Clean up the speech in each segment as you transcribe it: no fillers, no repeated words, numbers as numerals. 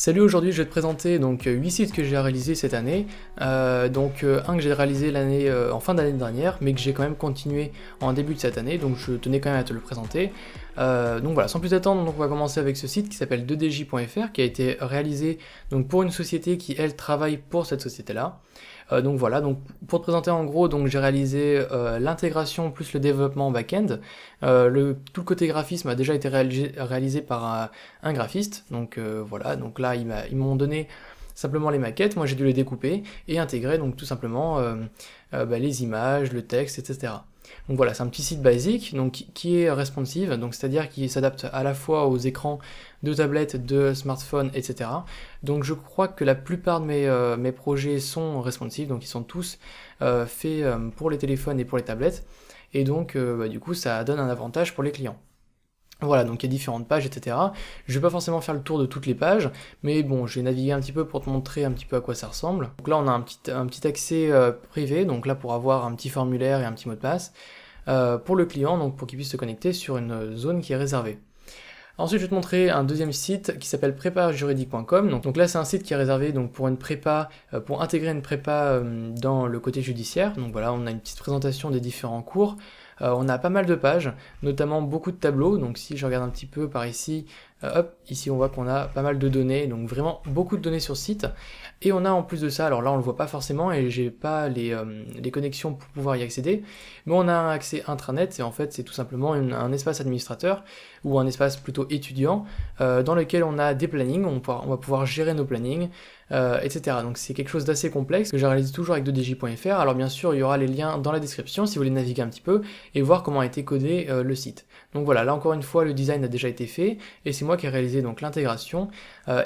Salut, aujourd'hui je vais te présenter donc 8 sites que j'ai réalisés cette année. Un que j'ai réalisé en fin d'année dernière, mais que j'ai quand même continué en début de cette année, donc je tenais quand même à te le présenter. Donc voilà, sans plus attendre, donc on va commencer avec ce site qui s'appelle 2dj.fr, qui a été réalisé donc pour une société qui elle travaille pour cette société-là. Donc voilà, donc pour te présenter en gros, donc j'ai réalisé l'intégration plus le développement back-end. Tout le côté graphisme a déjà été réalisé par un graphiste. Donc voilà, donc là ils m'ont donné simplement les maquettes, moi j'ai dû les découper et intégrer donc tout simplement les images, le texte, etc. Donc voilà, c'est un petit site basique donc, qui est responsive, donc c'est-à-dire qui s'adapte à la fois aux écrans de tablettes, de smartphones, etc. Donc je crois que la plupart de mes projets sont responsive, donc ils sont tous faits pour les téléphones et pour les tablettes, et donc du coup ça donne un avantage pour les clients. Voilà, donc il y a différentes pages, etc. Je vais pas forcément faire le tour de toutes les pages, mais bon, je vais naviguer un petit peu pour te montrer un petit peu à quoi ça ressemble. Donc là, on a un petit accès privé, donc là pour avoir un petit formulaire et un petit mot de passe pour le client, donc pour qu'il puisse se connecter sur une zone qui est réservée. Ensuite, je vais te montrer un deuxième site qui s'appelle prépajuridique.com. Donc là, c'est un site qui est réservé donc, pour une prépa, pour intégrer une prépa dans le côté judiciaire. Donc voilà, on a une petite présentation des différents cours. On a pas mal de pages, notamment beaucoup de tableaux. Donc si je regarde un petit peu par ici, hop, ici on voit qu'on a pas mal de données, donc vraiment beaucoup de données sur le site. Et on a en plus de ça, alors là on le voit pas forcément et j'ai pas les connexions pour pouvoir y accéder, mais on a un accès intranet et en fait c'est tout simplement un espace administrateur ou un espace plutôt étudiant dans lequel on a des plannings, on va pouvoir gérer nos plannings, etc. Donc c'est quelque chose d'assez complexe que j'ai réalisé toujours avec 2dj.fr. Alors bien sûr il y aura les liens dans la description si vous voulez naviguer un petit peu et voir comment a été codé le site. Donc voilà, là encore une fois le design a déjà été fait et c'est moi qui ai réalisé donc l'intégration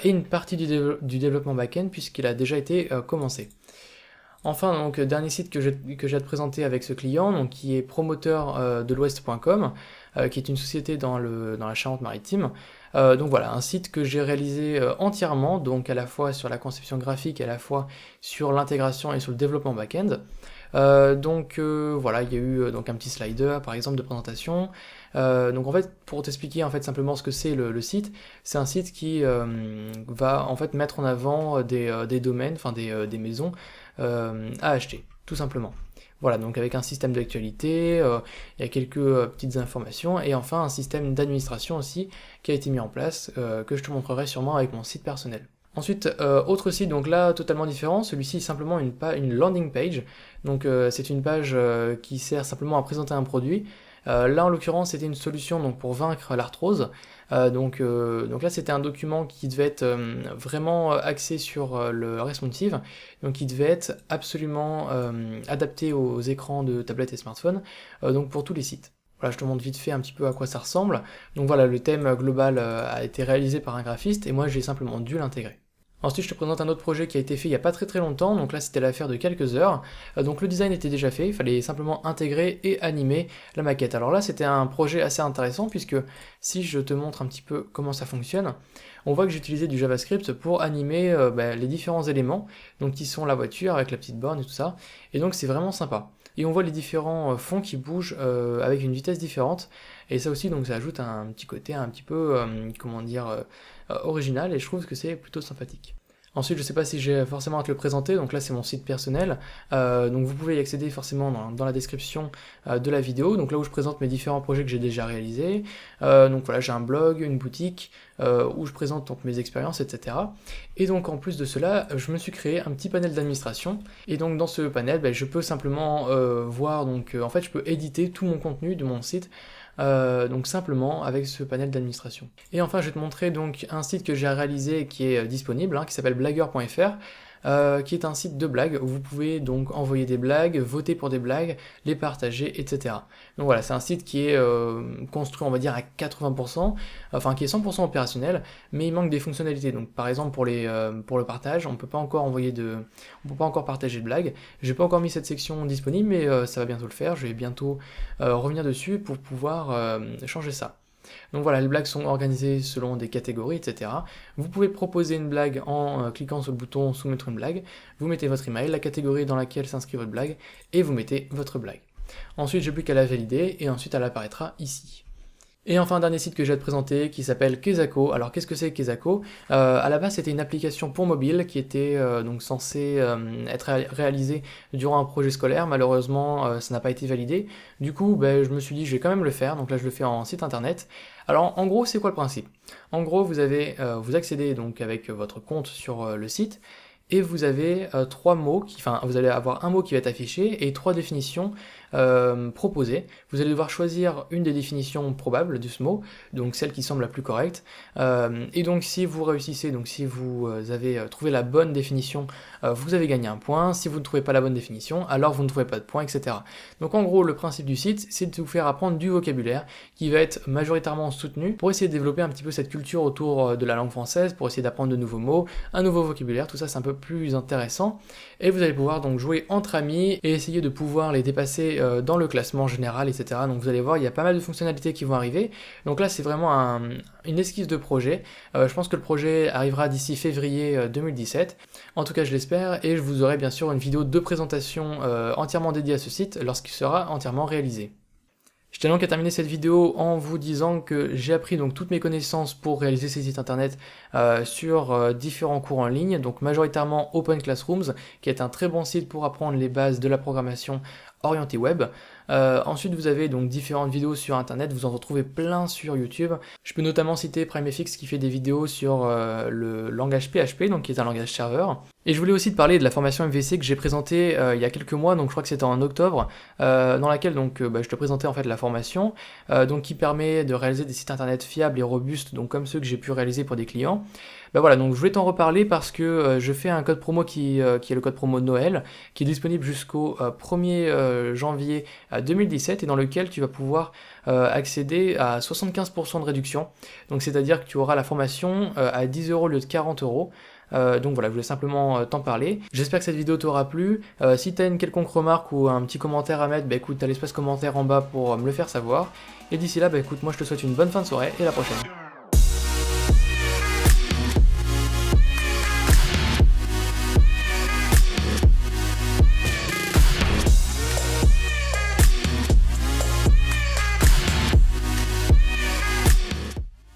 et une partie du développement back-end puisqu'il a déjà été commencé. Enfin, donc dernier site que j'ai à te présenter avec ce client, donc qui est promoteur de l'Ouest.com, qui est une société dans la Charente-Maritime. Donc voilà, un site que j'ai réalisé entièrement, donc à la fois sur la conception graphique, à la fois sur l'intégration et sur le développement back-end. Voilà, il y a eu donc un petit slider par exemple de présentation. Donc en fait, pour t'expliquer en fait simplement ce que c'est le site, c'est un site qui va en fait mettre en avant des domaines, enfin des maisons à acheter, tout simplement. Voilà, donc avec un système d'actualité, il y a quelques petites informations, et enfin un système d'administration aussi qui a été mis en place, que je te montrerai sûrement avec mon site personnel. Ensuite, autre site, donc là totalement différent, celui-ci est simplement une landing page, donc c'est une page qui sert simplement à présenter un produit. Là en l'occurrence c'était une solution donc, pour vaincre l'arthrose. Donc là c'était un document qui devait être vraiment axé sur le responsive, donc qui devait être absolument adapté aux écrans de tablettes et smartphones, donc pour tous les sites. Voilà, je te montre vite fait un petit peu à quoi ça ressemble. Donc voilà, le thème global a été réalisé par un graphiste et moi j'ai simplement dû l'intégrer. Ensuite, je te présente un autre projet qui a été fait il n'y a pas très longtemps, donc là c'était l'affaire de quelques heures. Donc le design était déjà fait, il fallait simplement intégrer et animer la maquette. Alors là c'était un projet assez intéressant puisque si je te montre un petit peu comment ça fonctionne, on voit que j'ai utilisé du JavaScript pour animer les différents éléments, donc qui sont la voiture avec la petite borne et tout ça, et donc c'est vraiment sympa. Et on voit les différents fonds qui bougent avec une vitesse différente, et ça aussi donc ça ajoute un petit côté un petit peu, original, et je trouve que c'est plutôt sympathique. Ensuite, je sais pas si j'ai forcément à te le présenter, donc là c'est mon site personnel, donc vous pouvez y accéder forcément dans la description de la vidéo, donc là où je présente mes différents projets que j'ai déjà réalisés. Donc voilà, j'ai un blog, une boutique, où je présente donc mes expériences, etc. Et donc en plus de cela, je me suis créé un petit panel d'administration, et donc dans ce panel, je peux simplement voir, donc en fait je peux éditer tout mon contenu de mon site, donc simplement avec ce panel d'administration. Et enfin je vais te montrer donc un site que j'ai réalisé qui est disponible, qui s'appelle blagueur.fr, qui est un site de blagues où vous pouvez donc envoyer des blagues, voter pour des blagues, les partager, etc. Donc voilà, c'est un site qui est construit on va dire à 80%, enfin qui est 100% opérationnel, mais il manque des fonctionnalités. Donc par exemple pour le partage, on peut pas encore partager de blagues. J'ai pas encore mis cette section disponible, mais ça va bientôt le faire. Je vais bientôt revenir dessus pour pouvoir changer ça. Donc voilà, les blagues sont organisées selon des catégories, etc. Vous pouvez proposer une blague en cliquant sur le bouton soumettre une blague, vous mettez votre email, la catégorie dans laquelle s'inscrit votre blague, et vous mettez votre blague. Ensuite, j'ai plus qu'à la valider, et ensuite elle apparaîtra ici. Et enfin, un dernier site que j'ai à te présenter qui s'appelle Kezako. Alors, qu'est-ce que c'est Kezako? À la base, c'était une application pour mobile qui était donc censée être réalisée durant un projet scolaire. Malheureusement, ça n'a pas été validé. Du coup, ben, je me suis dit, je vais quand même le faire. Donc là, je le fais en site internet. Alors, en gros, c'est quoi le principe? En gros, vous accédez donc avec votre compte sur le site. Et vous avez trois mots, enfin vous allez avoir un mot qui va être affiché et trois définitions proposées. Vous allez devoir choisir une des définitions probables de ce mot, donc celle qui semble la plus correcte. Et donc si vous réussissez, donc si vous avez trouvé la bonne définition, vous avez gagné un point. Si vous ne trouvez pas la bonne définition, alors vous ne trouvez pas de point, etc. Donc en gros, le principe du site, c'est de vous faire apprendre du vocabulaire qui va être majoritairement soutenu pour essayer de développer un petit peu cette culture autour de la langue française, pour essayer d'apprendre de nouveaux mots, un nouveau vocabulaire, tout ça c'est un peu plus intéressant, et vous allez pouvoir donc jouer entre amis et essayer de pouvoir les dépasser dans le classement général, etc. Donc vous allez voir, il y a pas mal de fonctionnalités qui vont arriver. Donc là c'est vraiment une esquisse de projet. Je pense que le projet arrivera d'ici février 2017. En tout cas je l'espère, et je vous aurai bien sûr une vidéo de présentation entièrement dédiée à ce site lorsqu'il sera entièrement réalisé. Je tiens donc à terminer cette vidéo en vous disant que j'ai appris donc toutes mes connaissances pour réaliser ces sites internet sur différents cours en ligne, donc majoritairement Open Classrooms, qui est un très bon site pour apprendre les bases de la programmation orientée web. Ensuite vous avez donc différentes vidéos sur internet, vous en retrouvez plein sur YouTube. Je peux notamment citer PrimeFX qui fait des vidéos sur le langage PHP, donc qui est un langage serveur. Et je voulais aussi te parler de la formation MVC que j'ai présentée il y a quelques mois, donc je crois que c'était en octobre, dans laquelle donc je te présentais en fait la formation, donc qui permet de réaliser des sites internet fiables et robustes, donc comme ceux que j'ai pu réaliser pour des clients. Voilà, donc je voulais t'en reparler parce que je fais un code promo qui est le code promo de Noël, qui est disponible jusqu'au 1er janvier 2017 et dans lequel tu vas pouvoir accéder à 75% de réduction. Donc c'est-à-dire que tu auras la formation à 10 € au lieu de 40 €. Donc voilà, je voulais simplement t'en parler. J'espère que cette vidéo t'aura plu. Si tu as une quelconque remarque ou un petit commentaire à mettre, écoute, tu as l'espace commentaire en bas pour me le faire savoir. Et d'ici là, écoute, moi je te souhaite une bonne fin de soirée et à la prochaine.